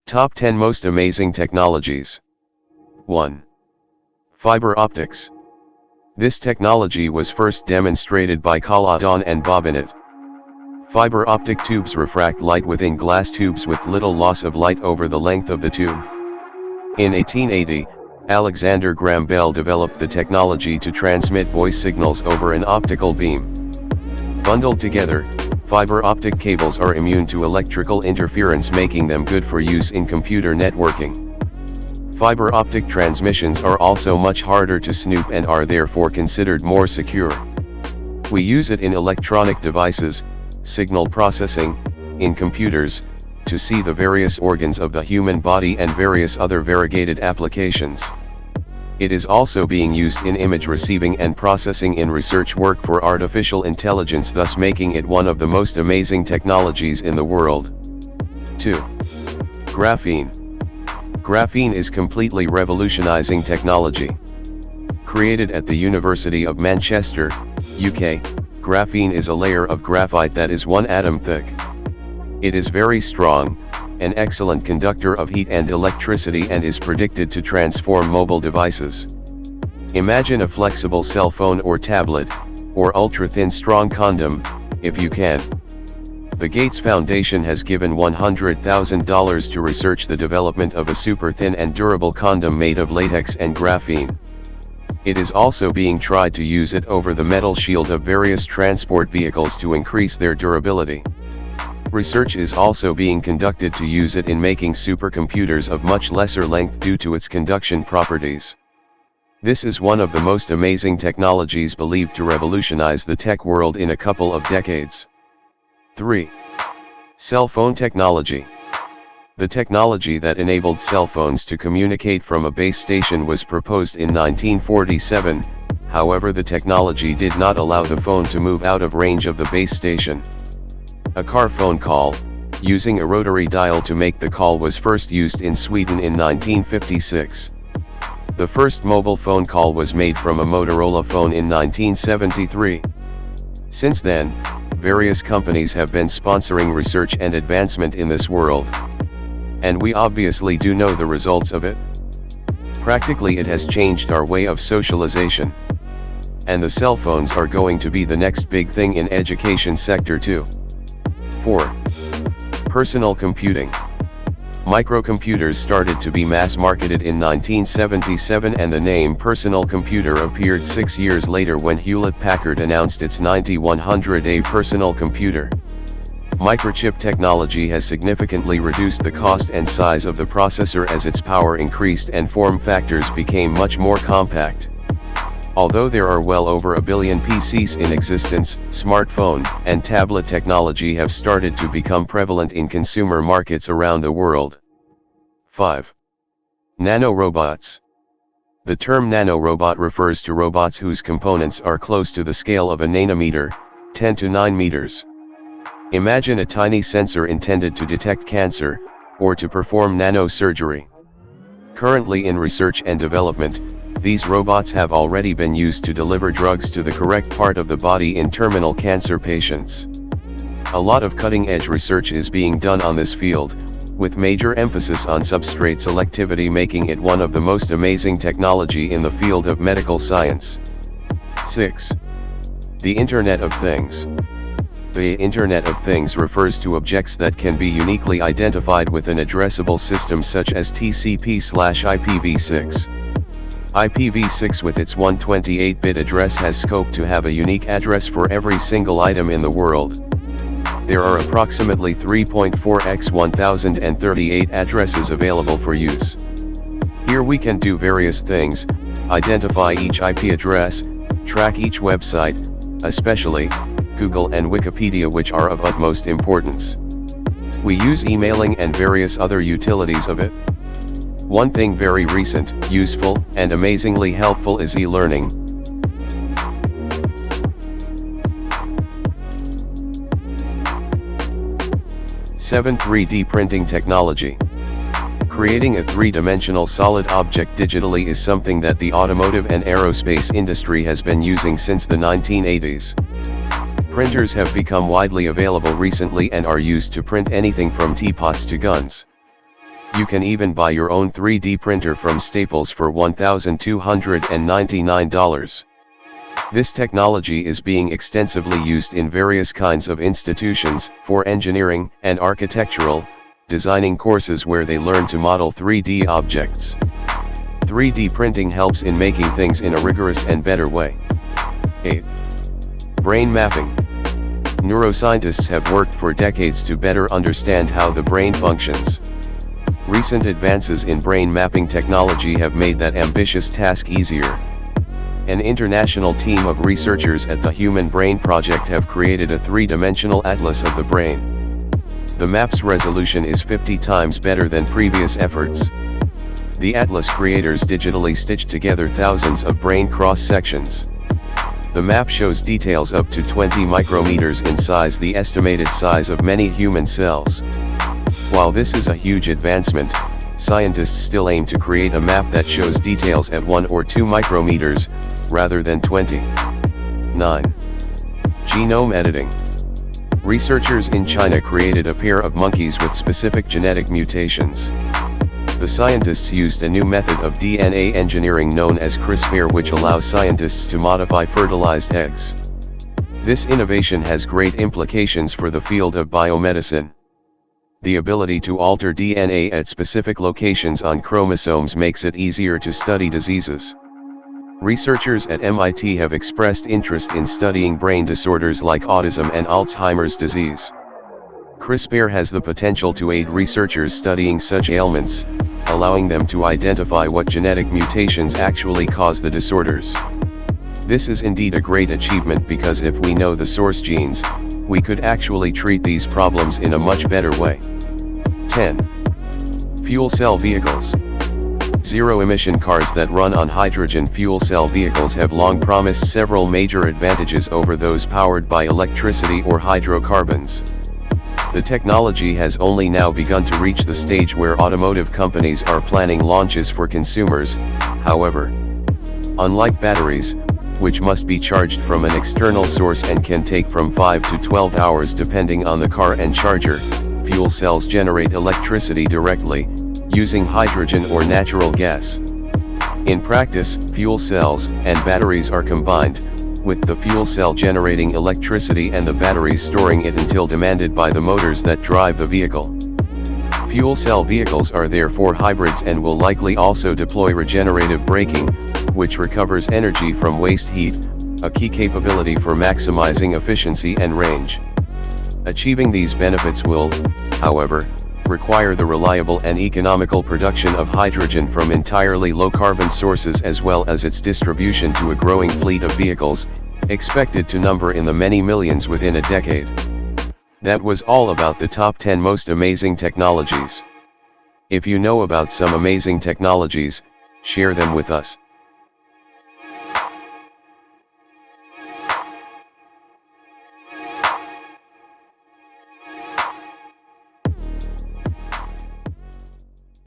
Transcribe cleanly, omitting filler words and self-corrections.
Top 10 Most Amazing Technologies. 1. Fiber optics. This technology was first demonstrated by Caladon and Bobbinet. Fiber optic tubes refract light within glass tubes with little loss of light over the length of the tube. In 1880, Alexander Graham Bell developed the technology to transmit voice signals over an optical beam. Bundled together, fiber optic cables are immune to electrical interference, making them good for use in computer networking. Fiber optic transmissions are also much harder to snoop and are therefore considered more secure. We use it in electronic devices, signal processing, in computers, to see the various organs of the human body and various other variegated applications. It is also being used in image receiving and processing in research work for artificial intelligence, thus making it one of the most amazing technologies in the world. 2. Graphene. Graphene is completely revolutionizing technology. Created at the University of Manchester, UK, graphene is a layer of graphite that is 1 atom thick. It is very strong, an excellent conductor of heat and electricity, and is predicted to transform mobile devices. Imagine a flexible cell phone or tablet, or ultra-thin strong condom, if you can. The Gates Foundation has given $100,000 to research the development of a super-thin and durable condom made of latex and graphene. It is also being tried to use it over the metal shield of various transport vehicles to increase their durability. Research is also being conducted to use it in making supercomputers of much lesser length due to its conduction properties. This is one of the most amazing technologies believed to revolutionize the tech world in a couple of decades. 3. Cell phone technology. The technology that enabled cell phones to communicate from a base station was proposed in 1947, however the technology did not allow the phone to move out of range of the base station. A car phone call, using a rotary dial to make the call, was first used in Sweden in 1956. The first mobile phone call was made from a Motorola phone in 1973. Since then, various companies have been sponsoring research and advancement in this world. And we obviously do know the results of it. Practically it has changed our way of socialization. And the cell phones are going to be the next big thing in education sector too. 4. Personal computing. Microcomputers started to be mass-marketed in 1977, and the name personal computer appeared 6 years later when Hewlett-Packard announced its 9100A personal computer. Microchip technology has significantly reduced the cost and size of the processor as its power increased and form factors became much more compact. Although there are well over a billion PCs in existence, smartphone and tablet technology have started to become prevalent in consumer markets around the world. 5. Nanorobots. The term nanorobot refers to robots whose components are close to the scale of a nanometer, 10 to 9 meters. Imagine a tiny sensor intended to detect cancer, or to perform nanosurgery. Currently in research and development, these robots have already been used to deliver drugs to the correct part of the body in terminal cancer patients. A lot of cutting-edge research is being done on this field, with major emphasis on substrate selectivity, making it one of the most amazing technology in the field of medical science. 6. The Internet of Things. The Internet of Things refers to objects that can be uniquely identified with an addressable system such as TCP/IPv6. IPv6 with its 128-bit address has scope to have a unique address for every single item in the world. There are approximately 3.4x 1038 addresses available for use. Here we can do various things: identify each IP address, track each website, especially Google and Wikipedia, which are of utmost importance. We use emailing and various other utilities of it. One thing very recent, useful, and amazingly helpful is e-learning. 7. 3D printing technology. Creating a three-dimensional solid object digitally is something that the automotive and aerospace industry has been using since the 1980s. Printers have become widely available recently and are used to print anything from teapots to guns. You can even buy your own 3D printer from Staples for $1,299. This technology is being extensively used in various kinds of institutions for engineering and architectural, designing courses where they learn to model 3D objects. 3D printing helps in making things in a rigorous and better way. 8. Brain mapping. Neuroscientists have worked for decades to better understand how the brain functions. Recent advances in brain mapping technology have made that ambitious task easier. An international team of researchers at the Human Brain Project have created a three-dimensional atlas of the brain. The map's resolution is 50 times better than previous efforts. The atlas creators digitally stitched together thousands of brain cross-sections. The map shows details up to 20 micrometers in size, the estimated size of many human cells. While this is a huge advancement, scientists still aim to create a map that shows details at 1 or 2 micrometers, rather than 20. 9. Genome editing. Researchers in China created a pair of monkeys with specific genetic mutations. The scientists used a new method of DNA engineering known as CRISPR, which allows scientists to modify fertilized eggs. This innovation has great implications for the field of biomedicine. The ability to alter DNA at specific locations on chromosomes makes it easier to study diseases. Researchers at MIT have expressed interest in studying brain disorders like autism and Alzheimer's disease. CRISPR has the potential to aid researchers studying such ailments, allowing them to identify what genetic mutations actually cause the disorders. This is indeed a great achievement because if we know the source genes, we could actually treat these problems in a much better way. 10. Fuel cell vehicles. Zero-emission cars that run on hydrogen fuel cell vehicles have long promised several major advantages over those powered by electricity or hydrocarbons. The technology has only now begun to reach the stage where automotive companies are planning launches for consumers. However, unlike batteries, which must be charged from an external source and can take from 5 to 12 hours depending on the car and charger, fuel cells generate electricity directly, using hydrogen or natural gas. In practice, fuel cells and batteries are combined, with the fuel cell generating electricity and the batteries storing it until demanded by the motors that drive the vehicle. Fuel cell vehicles are therefore hybrids and will likely also deploy regenerative braking, which recovers energy from waste heat, a key capability for maximizing efficiency and range. Achieving these benefits will, however, require the reliable and economical production of hydrogen from entirely low-carbon sources as well as its distribution to a growing fleet of vehicles, expected to number in the many millions within a decade. That was all about the top 10 most amazing technologies. If you know about some amazing technologies, share them with us.